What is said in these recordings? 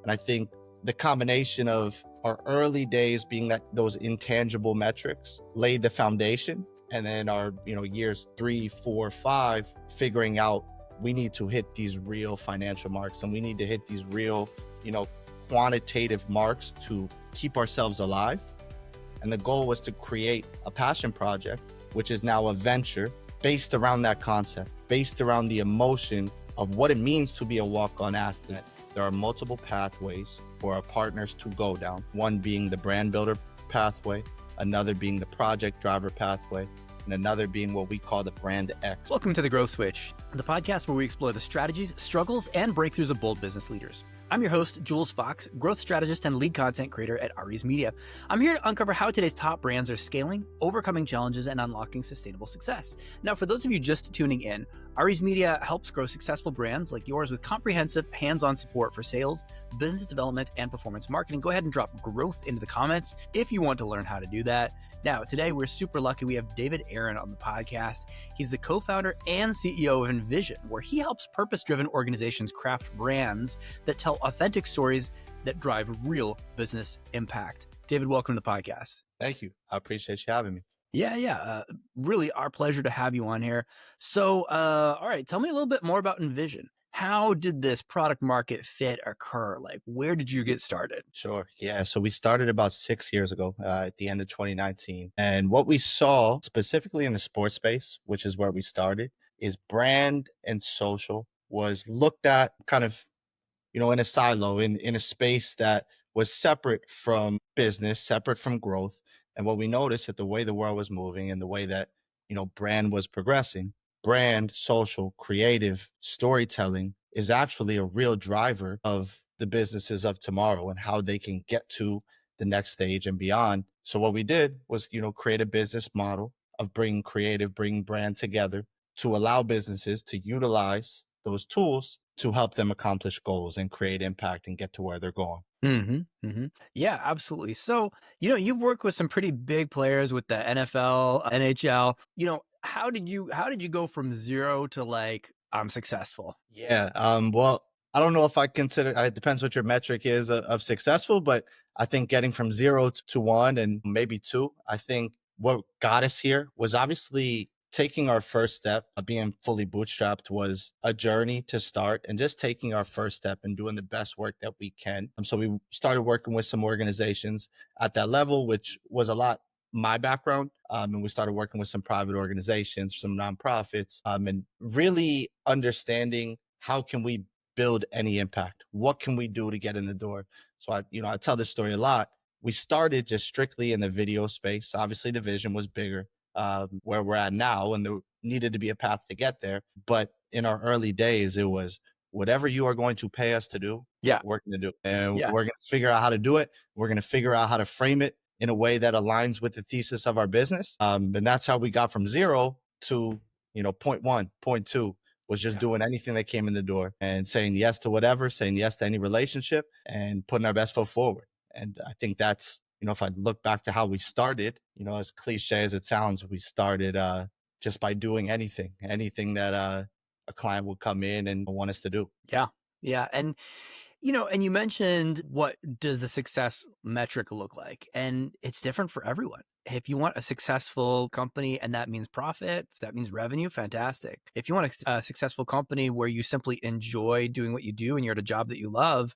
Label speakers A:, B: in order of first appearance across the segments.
A: And I think the combination of our early days being that those intangible metrics laid the foundation. And then our, years 3, 4, 5, figuring out we need to hit these real financial marks and we need to hit these real, quantitative marks to keep ourselves alive. And the goal was to create a passion project, which is now a venture based around that concept, based around the emotion of what it means to be a walk-on athlete. There are multiple pathways for our partners to go down, one being the brand builder pathway, another being the project driver pathway, and another being what we call the brand X.
B: Welcome to The Growth Switch, the podcast where we explore the strategies, struggles, and breakthroughs of bold business leaders. I'm your host, Jules Fox, growth strategist and lead content creator at Aries Media. I'm here to uncover how today's top brands are scaling, overcoming challenges, and unlocking sustainable success. Now, for those of you just tuning in, Aries Media helps grow successful brands like yours with comprehensive, hands-on support for sales, business development, and performance marketing. Go ahead and drop growth into the comments if you want to learn how to do that. Now, today we're super lucky we have David Aaron on the podcast. He's the co-founder and CEO of Envision, where he helps purpose-driven organizations craft brands that tell authentic stories that drive real business impact. David, welcome to the podcast.
A: Thank you. I appreciate you having me.
B: Yeah. Really our pleasure to have you on here. So, all right, tell me a little bit more about Envision. How did this product market fit occur? Like, where did you get started?
A: Sure. Yeah. So we started about 6 years ago at the end of 2019. And what we saw specifically in the sports space, which is where we started, is brand and social was looked at kind of, in a silo, in a space that was separate from business, separate from growth. And what we noticed that the way the world was moving and the way that, brand was progressing, brand, social, creative, storytelling is actually a real driver of the businesses of tomorrow and how they can get to the next stage and beyond. So what we did was, create a business model of bringing creative, bringing brand together to allow businesses to utilize those tools to help them accomplish goals and create impact and get to where they're going.
B: Yeah, absolutely. So, you've worked with some pretty big players with the NFL, NHL. How did you go from zero to like, I'm successful?
A: Yeah. Well, I don't know if I consider, it depends what your metric is of successful, but I think getting from 0 to 1 and maybe 2, I think what got us here was obviously taking our first step of being fully bootstrapped was a journey to start, and just taking our first step and doing the best work that we can. So we started working with some organizations at that level, which was a lot my background. And we started working with some private organizations, some nonprofits, and really understanding how can we build any impact? What can we do to get in the door? So I tell this story a lot. We started just strictly in the video space. Obviously the vision was bigger, where we're at now, and there needed to be a path to get there. But in our early days, it was whatever you are going to pay us to do, we're going to do. And we're going to figure out how to do it. We're going to figure out how to frame it in a way that aligns with the thesis of our business. And that's how we got from 0 to, point 1, point 2 was just doing anything that came in the door and saying yes to whatever, saying yes to any relationship and putting our best foot forward. And I think that's, if I look back to how we started, as cliche as it sounds, we started just by doing anything that a client would come in and want us to do.
B: Yeah. And, and you mentioned, what does the success metric look like? And it's different for everyone. If you want a successful company and that means profit, if that means revenue, fantastic. If you want a successful company where you simply enjoy doing what you do and you're at a job that you love,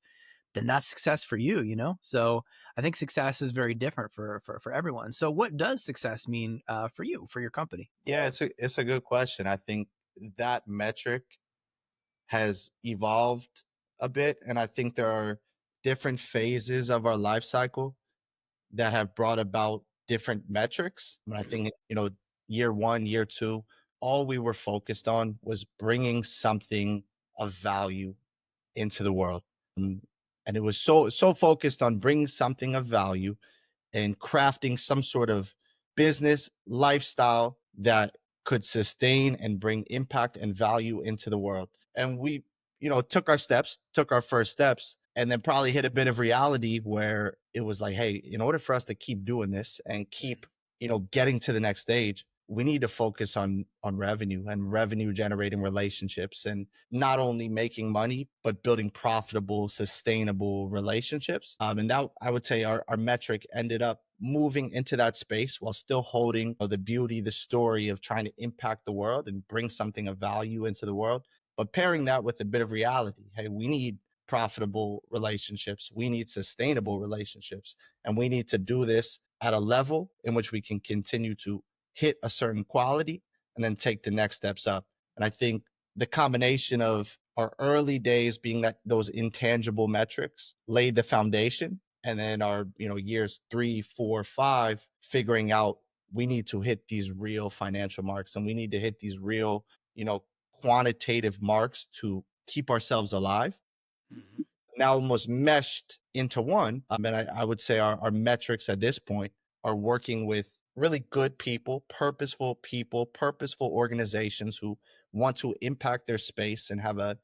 B: then that's success for you, So I think success is very different for everyone. So what does success mean for you, for your company?
A: Yeah, it's a good question. I think that metric has evolved a bit. And I think there are different phases of our life cycle that have brought about different metrics. And I think, year 1, year 2, all we were focused on was bringing something of value into the world. And it was so focused on bringing something of value and crafting some sort of business lifestyle that could sustain and bring impact and value into the world. And we, took our first steps, and then probably hit a bit of reality where it was like, hey, in order for us to keep doing this and keep, getting to the next stage, we need to focus on revenue and revenue generating relationships, and not only making money but building profitable, sustainable relationships. And that, I would say, our metric ended up moving into that space while still holding the beauty, the story of trying to impact the world and bring something of value into the world, but pairing that with a bit of reality. Hey, we need profitable relationships, we need sustainable relationships, and we need to do this at a level in which we can continue to hit a certain quality and then take the next steps up. And I think the combination of our early days being that those intangible metrics laid the foundation, and then our years 3, 4, 5 figuring out we need to hit these real financial marks, and we need to hit these real you know quantitative marks to keep ourselves alive,
B: Mhm.
A: now almost meshed into one. And I would say our metrics at this point are working with really good people, purposeful organizations who want to impact their space and have a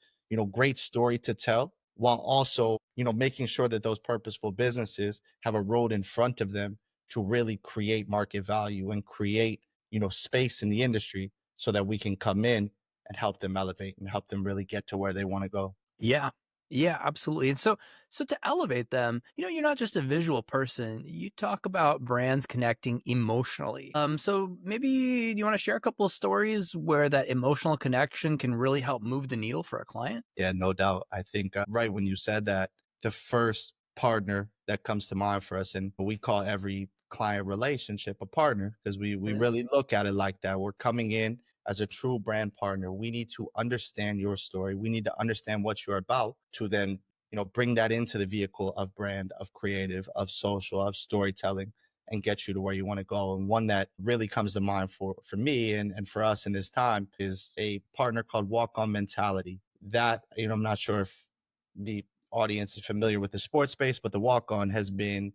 A: great story to tell, while also making sure that those purposeful businesses have a road in front of them to really create market value and create space in the industry so that we can come in and help them elevate and help them really get to where they want to go.
B: Yeah. Yeah, absolutely. And so to elevate them, you're not just a visual person. You talk about brands connecting emotionally. So maybe you want to share a couple of stories where that emotional connection can really help move the needle for a client?
A: Yeah, no doubt. I think right when you said that, the first partner that comes to mind for us, and we call every client relationship a partner because we
B: Yeah.
A: really look at it like that. We're coming in as a true brand partner. We need to understand your story. We need to understand what you're about to then bring that into the vehicle of brand, of creative, of social, of storytelling, and get you to where you want to go. And one that really comes to mind for me and for us in this time is a partner called Walk On Mentality. That, I'm not sure if the audience is familiar with the sports space, but the Walk On has been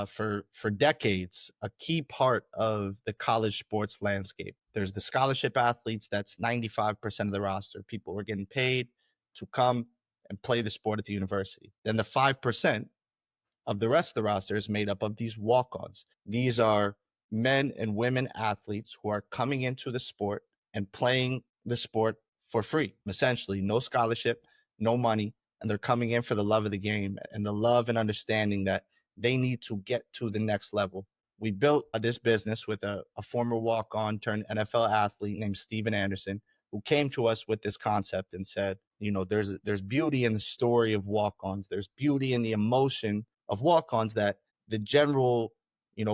A: for decades a key part of the college sports landscape. There's the scholarship athletes, that's 95% of the roster. People are getting paid to come and play the sport at the university. Then the 5% of the rest of the roster is made up of these walk-ons. These are men and women athletes who are coming into the sport and playing the sport for free, essentially no scholarship, no money, and they're coming in for the love of the game and the love and understanding that they need to get to the next level. We built this business with a former walk-on turned NFL athlete named Steven Anderson, who came to us with this concept and said, there's beauty in the story of walk-ons. There's beauty in the emotion of walk-ons that the general,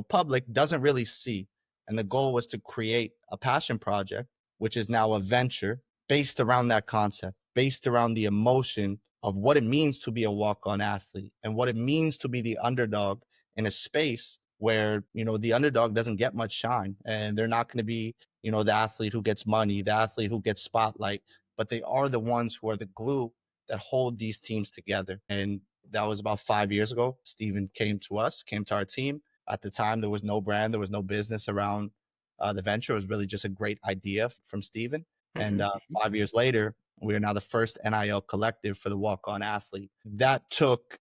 A: public doesn't really see. And the goal was to create a passion project, which is now a venture based around that concept, based around the emotion of what it means to be a walk-on athlete and what it means to be the underdog in a space where, the underdog doesn't get much shine, and they're not going to be, the athlete who gets money, the athlete who gets spotlight, but they are the ones who are the glue that hold these teams together. And that was about 5 years ago. Steven came to us, came to our team. At the time, there was no brand, there was no business around the venture. It was really just a great idea from Steven. And
B: Mhm.
A: 5 years later, we are now the first NIL collective for the walk on athlete. That took,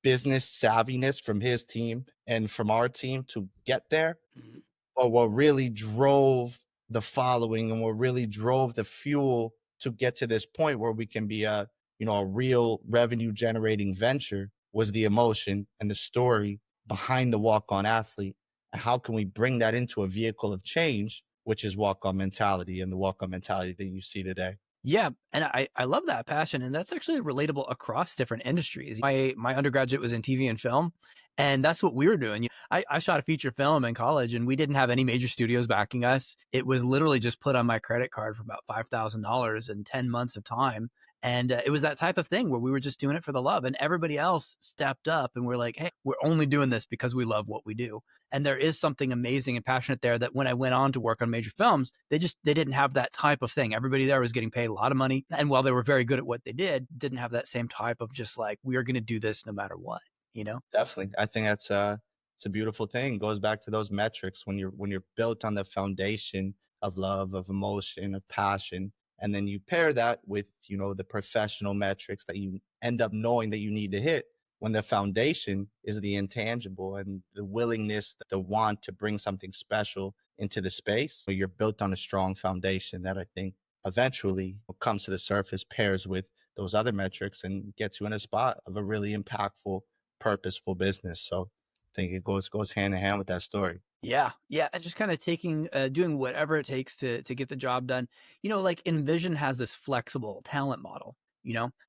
A: business savviness from his team and from our team to get there.
B: Mhm.
A: But what really drove the following and what really drove the fuel to get to this point where we can be a real revenue generating venture was the emotion and the story behind the walk on athlete. And how can we bring that into a vehicle of change, which is walk on mentality and the walk on mentality that you see today?
B: Yeah, and I love that passion, and that's actually relatable across different industries. My undergraduate was in TV and film, and that's what we were doing. I shot a feature film in college, and we didn't have any major studios backing us. It was literally just put on my credit card for about $5,000 in 10 months of time. And it was that type of thing where we were just doing it for the love, and everybody else stepped up and we're like, hey, we're only doing this because we love what we do. And there is something amazing and passionate there that when I went on to work on major films, they didn't have that type of thing. Everybody there was getting paid a lot of money. And while they were very good at what they didn't have that same type of just like, we are going to do this no matter what, you know?
A: Definitely. I think that's it's a beautiful thing. It goes back to those metrics when you're built on the foundation of love, of emotion, of passion. And then you pair that with, the professional metrics that you end up knowing that you need to hit when the foundation is the intangible and the willingness, the want to bring something special into the space, but you're built on a strong foundation that I think eventually comes to the surface, pairs with those other metrics, and gets you in a spot of a really impactful, purposeful business. So I think it goes hand in hand with that story.
B: Yeah, yeah, and just kind of taking, doing whatever it takes to get the job done. Like Envision has this flexible talent model.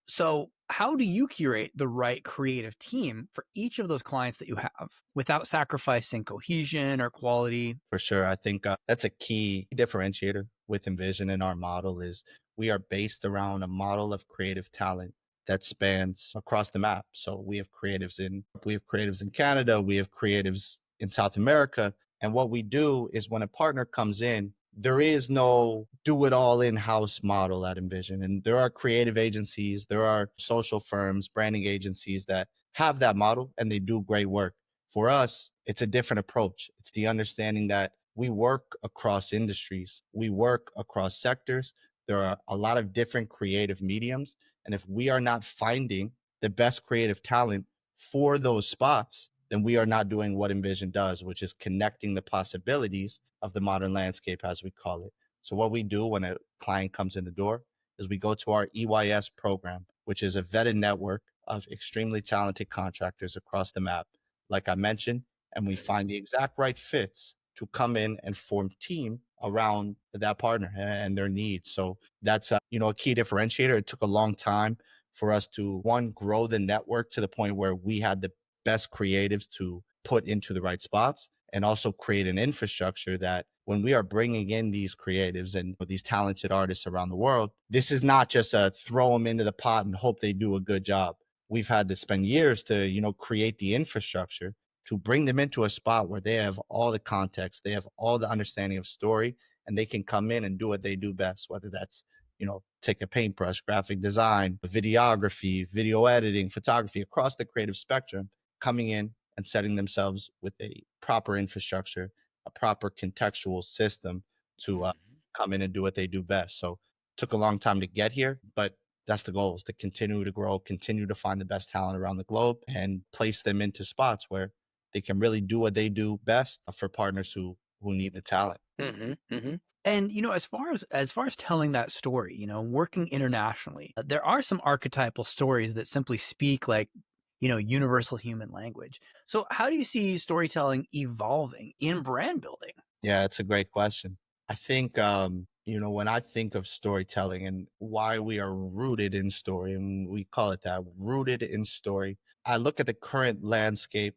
B: So how do you curate the right creative team for each of those clients that you have without sacrificing cohesion or quality?
A: For sure. I think that's a key differentiator with Envision in our model is we are based around a model of creative talent that spans across the map. So we have creatives in Canada, we have creatives in South America. And what we do is when a partner comes in, there is no do it all in-house model at Envision. And there are creative agencies, there are social firms, branding agencies that have that model and they do great work. For us, it's a different approach. It's the understanding that we work across industries, we work across sectors. There are a lot of different creative mediums. And if we are not finding the best creative talent for those spots, then we are not doing what Envision does, which is connecting the possibilities of the modern landscape, as we call it. So, what we do when a client comes in the door is we go to our EYS program, which is a vetted network of extremely talented contractors across the map like I mentioned, and we find the exact right fits to come in and form team around that partner and their needs. So that's a key differentiator. It took a long time for us to one grow the network to the point where we had the best creatives to put into the right spots and also create an infrastructure that when we are bringing in these creatives and these talented artists around the world, this is not just a throw them into the pot and hope they do a good job. We've had to spend years to create the infrastructure to bring them into a spot where they have all the context, they have all the understanding of story, and they can come in and do what they do best, whether that's take a paintbrush, graphic design, videography, video editing, photography, across the creative spectrum, coming in and setting themselves with a proper infrastructure, a proper contextual system to come in and do what they do best. So took a long time to get here, but that's the goal, is to continue to grow, continue to find the best talent around the globe and place them into spots where they can really do what they do best for partners who need the talent.
B: And as far as telling that story, working internationally, there are some archetypal stories that simply speak like universal human language. So how do you see storytelling evolving in brand building?
A: Yeah, it's a great question. I think, when I think of storytelling and why we are rooted in story, and we call it that, rooted in story, I look at the current landscape,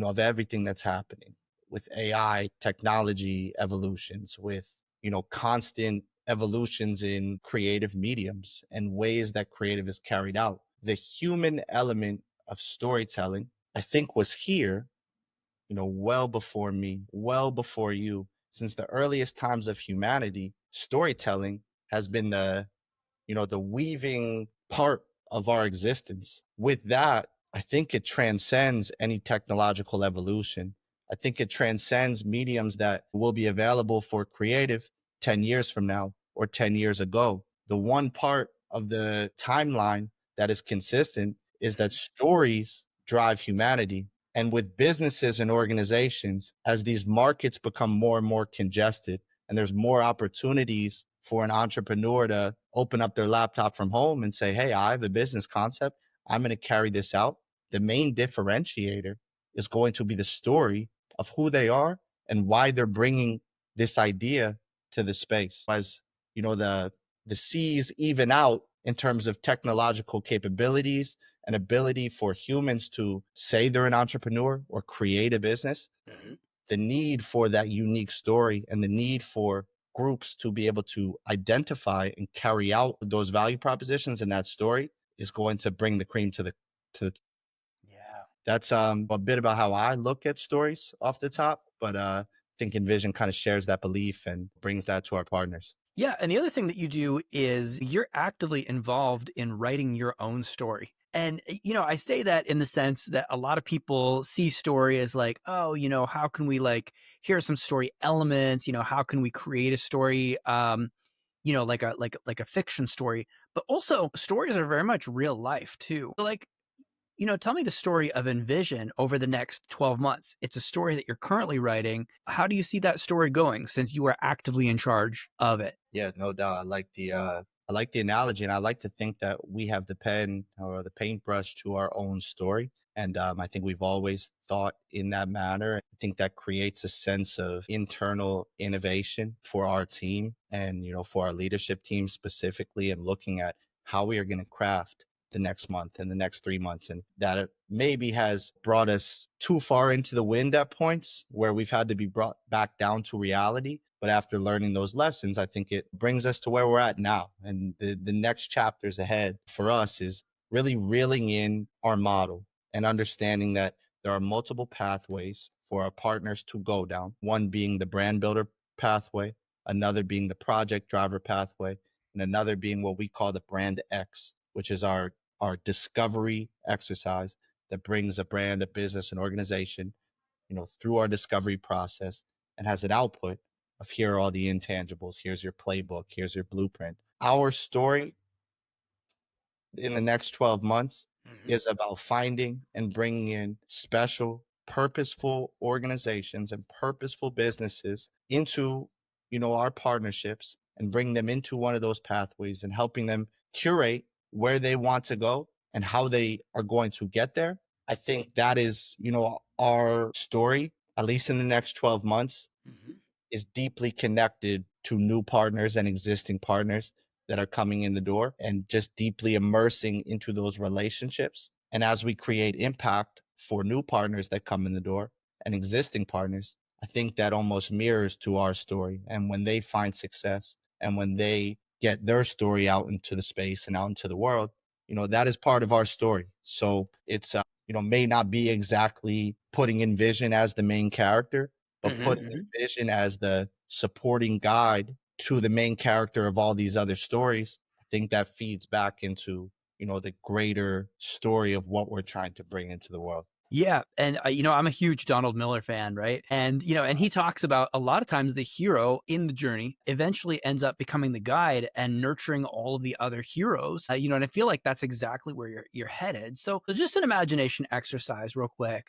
A: of everything that's happening with AI, technology evolutions, with, constant evolutions in creative mediums and ways that creative is carried out. The human element of storytelling, I think, was here well before me, well before you. Since the earliest times of humanity, storytelling has been the weaving part of our existence. With that, I think it transcends any technological evolution. I think it transcends mediums that will be available for creative 10 years from now or 10 years ago. The one part of the timeline that is consistent is that stories drive humanity. And with businesses and organizations, as these markets become more and more congested, and there's more opportunities for an entrepreneur to open up their laptop from home and say, hey, I have a business concept. I'm going to carry this out. The main differentiator is going to be the story of who they are and why they're bringing this idea to the space. As the seas even out in terms of technological capabilities and ability for humans to say they're an entrepreneur or create a business, the need for that unique story and the need for groups to be able to identify and carry out those value propositions in that story is going to bring the cream to the.
B: Yeah.
A: That's a bit about how I look at stories off the top, but I think Envision kind of shares that belief and brings that to our partners.
B: Yeah. And the other thing that you do is you're actively involved in writing your own story. And, I say that in the sense that a lot of people see story as like, oh, how can we here are some story elements, how can we create a story, like a fiction story, but also stories are very much real life too. Like, Tell me the story of Envision over the next 12 months. It's a story that you're currently writing. How do you see that story going since you are actively in charge of it?
A: Yeah, no doubt. I like the analogy, and I like to think that we have the pen or the paintbrush to our own story. And I think we've always thought in that manner. I think that creates a sense of internal innovation for our team and, for our leadership team specifically, and looking at how we are going to craft the next month and the next 3 months. And that it maybe has brought us too far into the wind at points where we've had to be brought back down to reality. But after learning those lessons, I think it brings us to where we're at now. And the next chapters ahead for us is really reeling in our model and understanding that there are multiple pathways for our partners to go down. One being the brand builder pathway, another being the project driver pathway, and another being what we call the brand X, which is our discovery exercise that brings a brand, a business, an organization, through our discovery process and has an output of here are all the intangibles. Here's your playbook. Here's your blueprint. Our story in the next 12 months
B: Mhm.
A: is about finding and bringing in special, purposeful organizations and purposeful businesses into, our partnerships and bring them into one of those pathways and helping them curate where they want to go and how they are going to get there. I think that is, our story, at least in the next 12 months,
B: Mhm.
A: is deeply connected to new partners and existing partners that are coming in the door and just deeply immersing into those relationships. And as we create impact for new partners that come in the door and existing partners, I think that almost mirrors to our story. And when they find success and when they get their story out into the space and out into the world, that is part of our story. So it's, may not be exactly putting Envision as the main character, but
B: Mhm.
A: putting
B: Mhm.
A: Envision as the supporting guide to the main character of all these other stories. I think that feeds back into, the greater story of what we're trying to bring into the world.
B: Yeah, and I'm a huge Donald Miller fan, right? And and he talks about a lot of times the hero in the journey eventually ends up becoming the guide and nurturing all of the other heroes. And I feel like that's exactly where you're headed. So just an imagination exercise, real quick.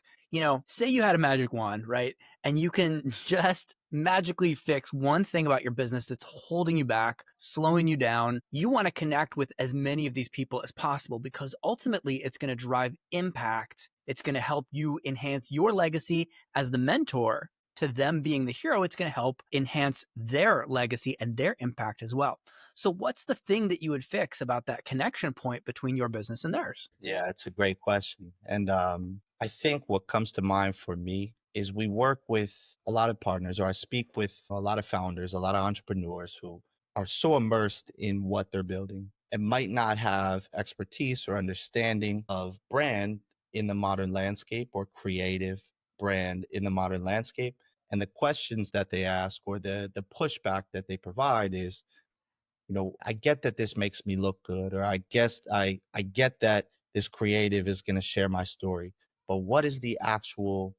B: Say you had a magic wand, right? And you can just magically fix one thing about your business that's holding you back, slowing you down. You want to connect with as many of these people as possible because ultimately it's going to drive impact. It's going to help you enhance your legacy as the mentor to them being the hero. It's going to help enhance their legacy and their impact as well. So what's the thing that you would fix about that connection point between your business and theirs?
A: Yeah, it's a great question. And I think what comes to mind for me is we work with a lot of partners, or I speak with a lot of founders, a lot of entrepreneurs who are so immersed in what they're building and might not have expertise or understanding of brand in the modern landscape or creative brand in the modern landscape. And the questions that they ask or the pushback that they provide is, I get that this makes me look good, or I guess I get that this creative is going to share my story, but what is the actual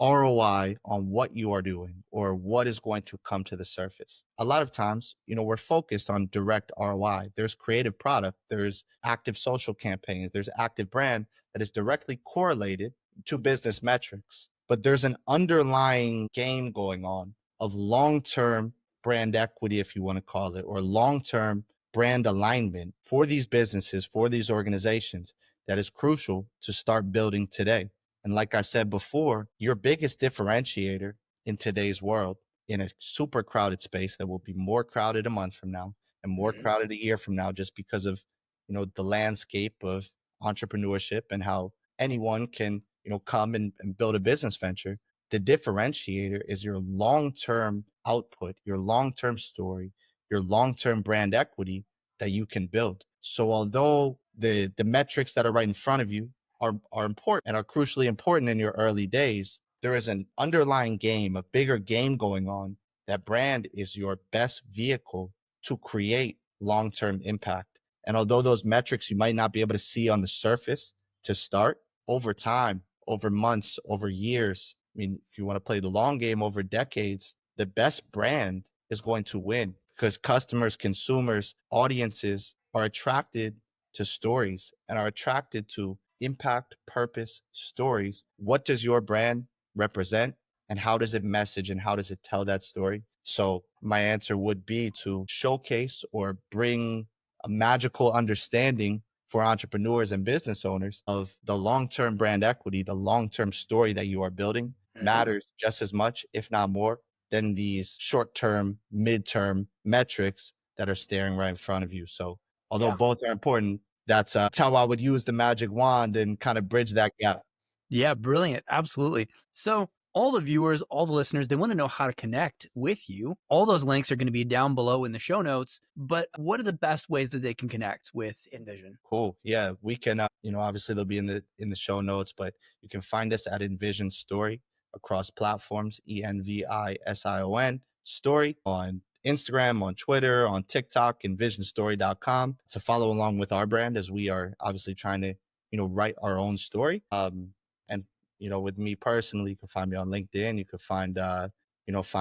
A: ROI on what you are doing or what is going to come to the surface? A lot of times, we're focused on direct ROI. There's creative product, there's active social campaigns, there's active brand that is directly correlated to business metrics. But there's an underlying game going on of long term brand equity, if you want to call it, or long term brand alignment for these businesses, for these organizations that is crucial to start building today. And like I said before, your biggest differentiator in today's world, in a super crowded space that will be more crowded a month from now and more
B: Mhm.
A: crowded a year from now, just because of, the landscape of entrepreneurship and how anyone can, come and build a business venture. The differentiator is your long-term output, your long-term story, your long-term brand equity that you can build. So although the metrics that are right in front of you are important and are crucially important in your early days, there is an underlying game, a bigger game going on. That brand is your best vehicle to create long-term impact. And although those metrics you might not be able to see on the surface to start, over time, over months, over years, I mean, if you want to play the long game, over decades, the best brand is going to win because customers, consumers, audiences are attracted to stories and are attracted to impact, purpose, stories. What does your brand represent? And how does it message and how does it tell that story? So my answer would be to showcase or bring a magical understanding for entrepreneurs and business owners of the long-term brand equity, the long-term story that you are building matters just as much, if not more, than these short-term, mid-term metrics that are staring right in front of you. So although
B: Yeah.
A: both are important, that's how I would use the magic wand and kind of bridge that gap.
B: Yeah, brilliant. Absolutely. So, all the viewers, all the listeners, they want to know how to connect with you. All those links are going to be down below in the show notes. But what are the best ways that they can connect with Envision?
A: Cool. Yeah, we can. Obviously they'll be in the show notes, but you can find us at Envision Story across platforms. Envision Story on Instagram, on Twitter, on TikTok, envisionstory.com to follow along with our brand as we are obviously trying to write our own story. And with me personally, you can find me on LinkedIn. You can find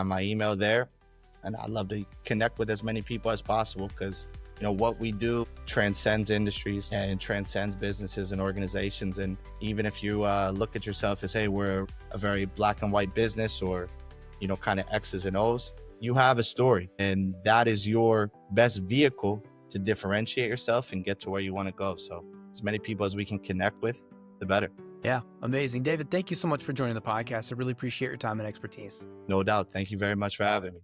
A: my email there, and I'd love to connect with as many people as possible because what we do transcends industries and transcends businesses and organizations. And even if you look at yourself as, hey, we're a very black and white business, or kind of X's and O's, you have a story, and that is your best vehicle to differentiate yourself and get to where you want to go. So as many people as we can connect with, the better.
B: Yeah, amazing. David, thank you so much for joining the podcast. I really appreciate your time and expertise.
A: No doubt. Thank you very much for having me.